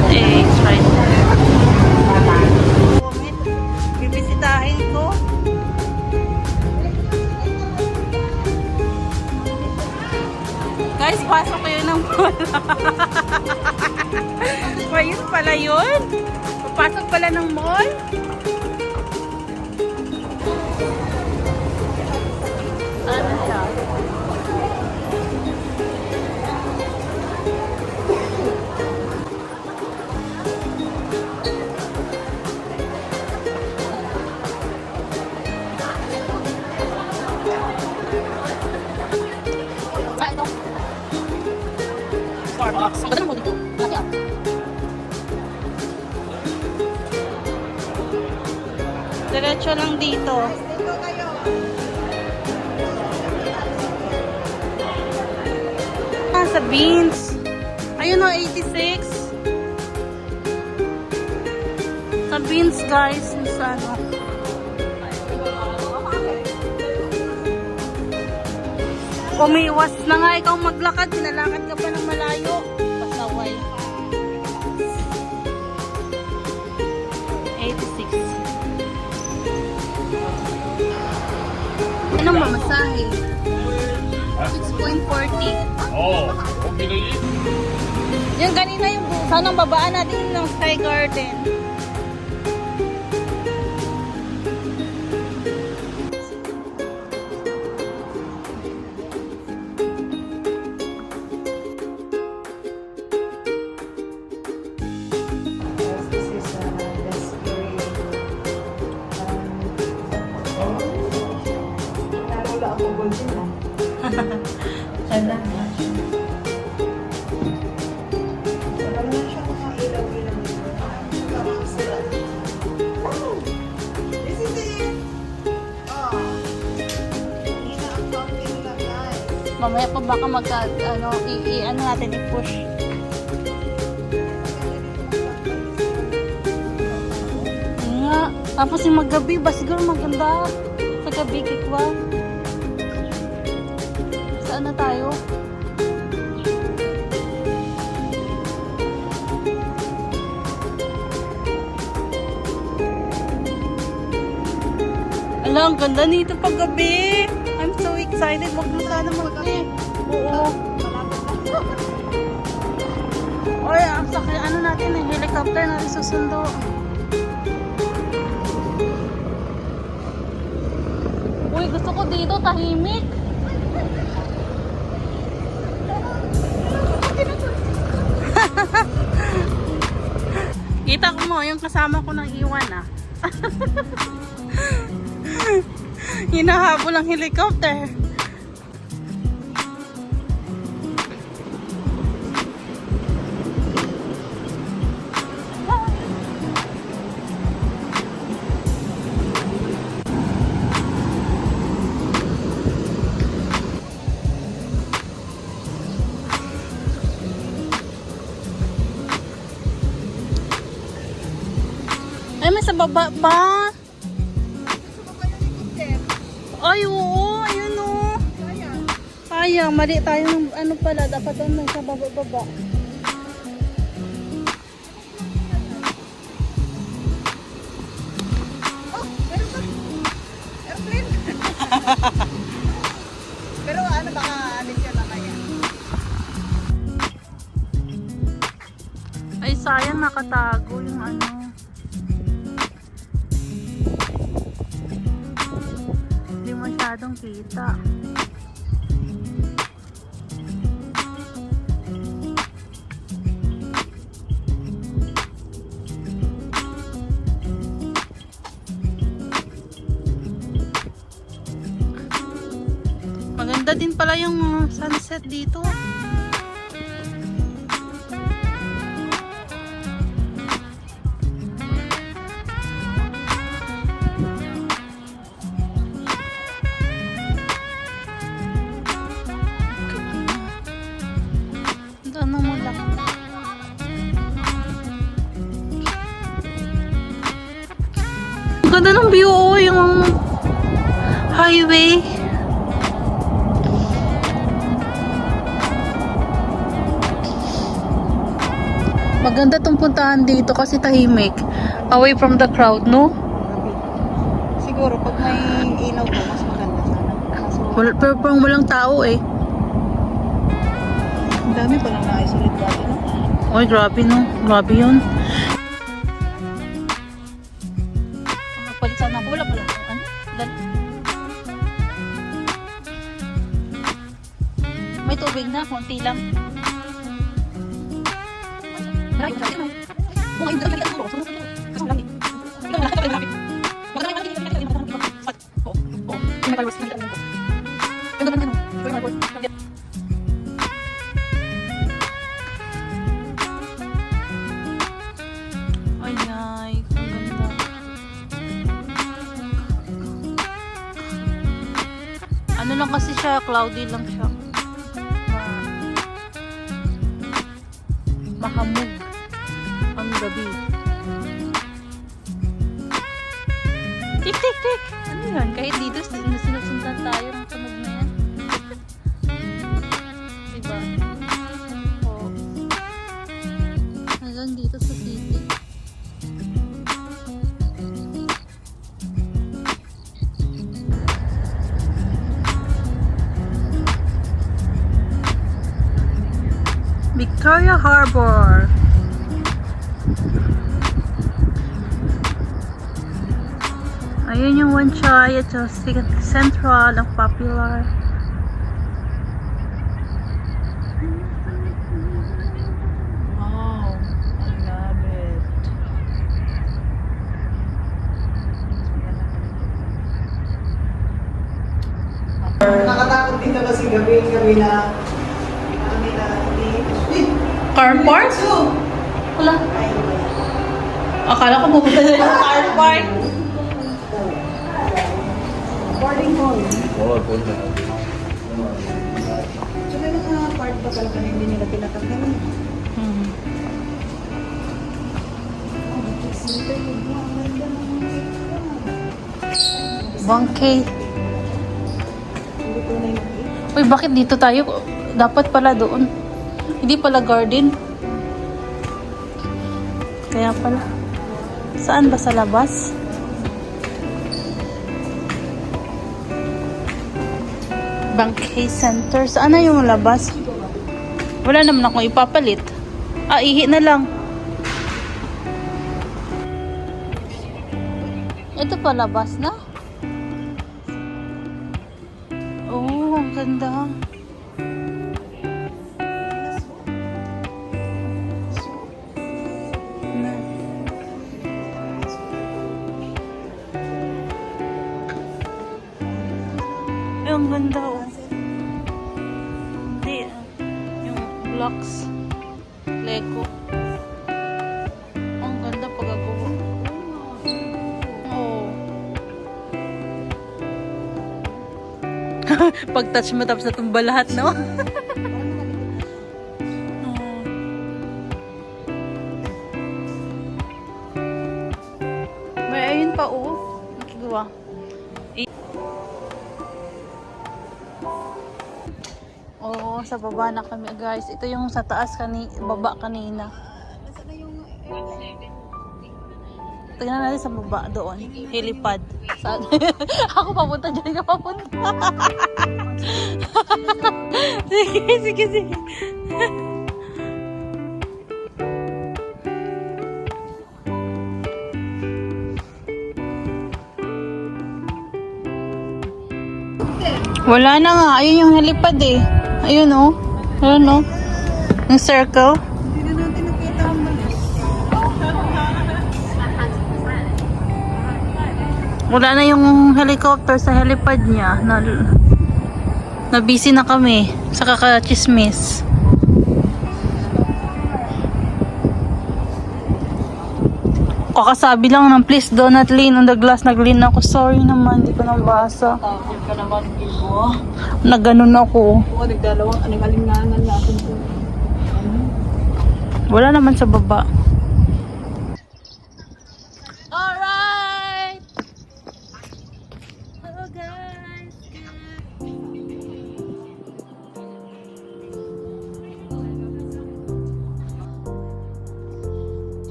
Salted eggs right there. Bibisitahin ko. Guys, pasok kayo ng mall. Ayun pala yun. Papasok pala ng mall. Ano siya? Starbucks. Ang ganda mo dito. Laki ah. Diretso lang dito. Ah, sa beans. Ayun o, 86. Sa beans, guys. Sa ano. Umiwas na nga ikaw maglakad. Sinalakad ka pa ng malayo. Pasaway. 86. Anong mamasahe? 6.40. Oh, okay na yun. Yung kanina yung sanang babaan natin ng Sky Garden. Mamaya pa baka ano natin i-push. Nga. Tapos yung maggabi ba siguro maganda sa gabi kikwa. Saan na tayo? Ala, ang ganda nito pag gabi. I'm so excited. Wag mo sana mag-gabi. Oo. Oy, ano natin eh, helicopter na rin susundo. Uy, gusto ko dito, tahimik. Kita ko mo, yung kasama ko nang iwan ah. Hinahabol ang helicopter. Ay, may sa baba pa. Ay, oo. Ayun o. Kaya. Mali tayo ng ano pala. Dapat doon sa baba-baba. Oh, meron pa. Airplane. Pero ano baka alis yan na kaya. Ay, sayang nakatago yung ano. Hindi masyadong kita. Maganda din pala yung sunset dito. Ano mo lang. Ganda ng view, oh, yung highway. Maganda tong puntahan dito kasi tahimik. Away from the crowd, no? Siguro pag may ilaw po, mas maganda sana. Kaso, Pero parang walang tao eh. ang dami pa lang na-isolate dati, no? Oy, grabe no. Grabe yun. Magpalit sana ako. Wala pala. Ano? May tubig na. Konti lang. Ay, ay, ang ganda. Ano lang kasi siya, cloudy lang siya. Mahamog ang gabi. Tik, tik, tik! Ano yun? Kahit dito, sinusundan tayo ng tunog na yan. Diba? Oo. Hanggang dito sa city. Victoria Harbor. Ayun yung One Chai at Central, ang popular. Wow, I love it. Nakatakot dito kasi gabi na Car park? Wala. Akala ko pupunta na yung car park. boarding hall. Oo, punta. So may mga part pa talaga na hindi nila tinatakpan. Hmm. Bangkay. Hindi ko na yung Uy, bakit dito tayo? Dapat pala doon. Hindi pala garden. Kaya pala. Saan ba sa labas? Bangkay Center. Saan na yung labas? Wala naman akong ipapalit. Ah, ihi na lang. Ito pa labas na? Oh, ang ganda. Ay, ang ganda oh. Hindi, yung blocks. Lego. Ang ganda pagagawa. Oh. Pag touch mo tapos natumba lahat, no? May ayun pa oh. Nakigawa. Oo, sa baba na kami guys. Ito yung sa taas baba kanina. nasa na yung Tingnan natin sa baba doon. Helipad. Saan? Ako papunta dyan ka papunta. Sige, sige, sige. Wala na nga. Ayun yung helipad eh. Ayun oh. Ayun oh. Yung circle. hindi na natin nakita ang Wala na yung helicopter sa helipad niya. Na busy na kami sa kakachismis. Kakasabi lang ng please do not lean on the glass. Nag-lean ako. Sorry naman, hindi ko nabasa. takot ka naman, Ibo. Nagganon ako. Oo, nagdalawang alingalingangan natin po. Wala naman sa baba. Alright! Hello guys!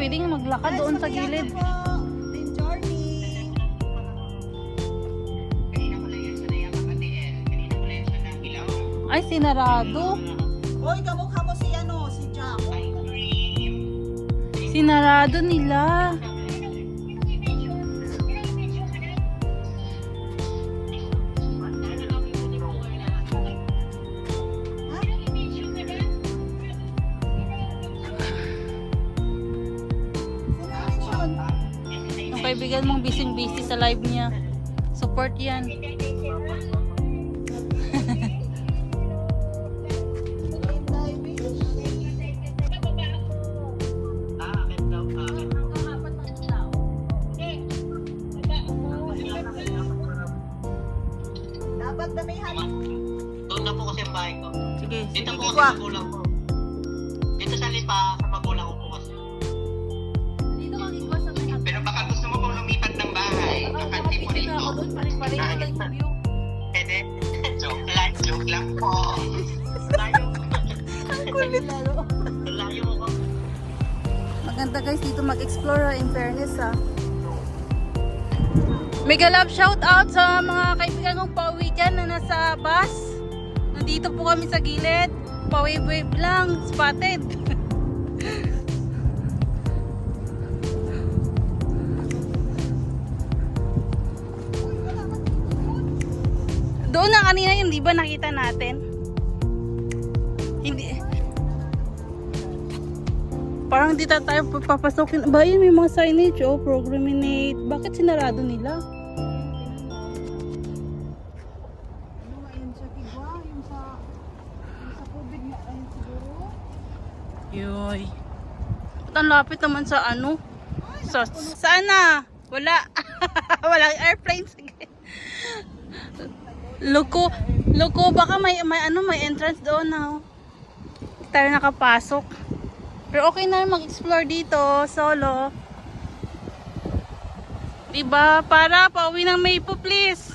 pwedeng maglakad doon sa gilid. Team Journey. Ay, sinarado. Hoy, kamukha mo si ano, si Jack. Sinarado nila. Yung kaibigan mong busy-busy sa live niya. Support yan. Dapat damihan. Doon na po kasi ang bahay ko. Sige. Dito po kasi Kwa. magulang ko. Dito sa lipa, sa magulang ko po kasi. Dito kang igwa sa may Pero baka gusto mo pong lumipat ng bahay. Bakante po rito. Paring-paring lang yung view. Pwede? Joke lang po. Layo. Layo ko. Maganda guys dito mag-explore in fairness ha. Mega love shout out sa mga kaibigan kong pauwi dyan na nasa bus. Nandito po kami sa gilid. Pa-wave-wave lang. Spotted. Doon na kanina yun, di ba nakita natin? Hindi. Parang di tayo papasokin. Ba yun, may mga signage, oh, programinate. Bakit sinarado nila? Ano nga yun sa Tigwa? Yung sa COVID nga ayun siguro. Yoy. At ang lapit naman sa ano? Saan na? Wala. Walang airplane. Sige. Loko, baka may entrance doon na. Hindi tayo nakapasok. Pero okay na mag-explore dito, solo. Diba? Para pauwi ng Maypo, please.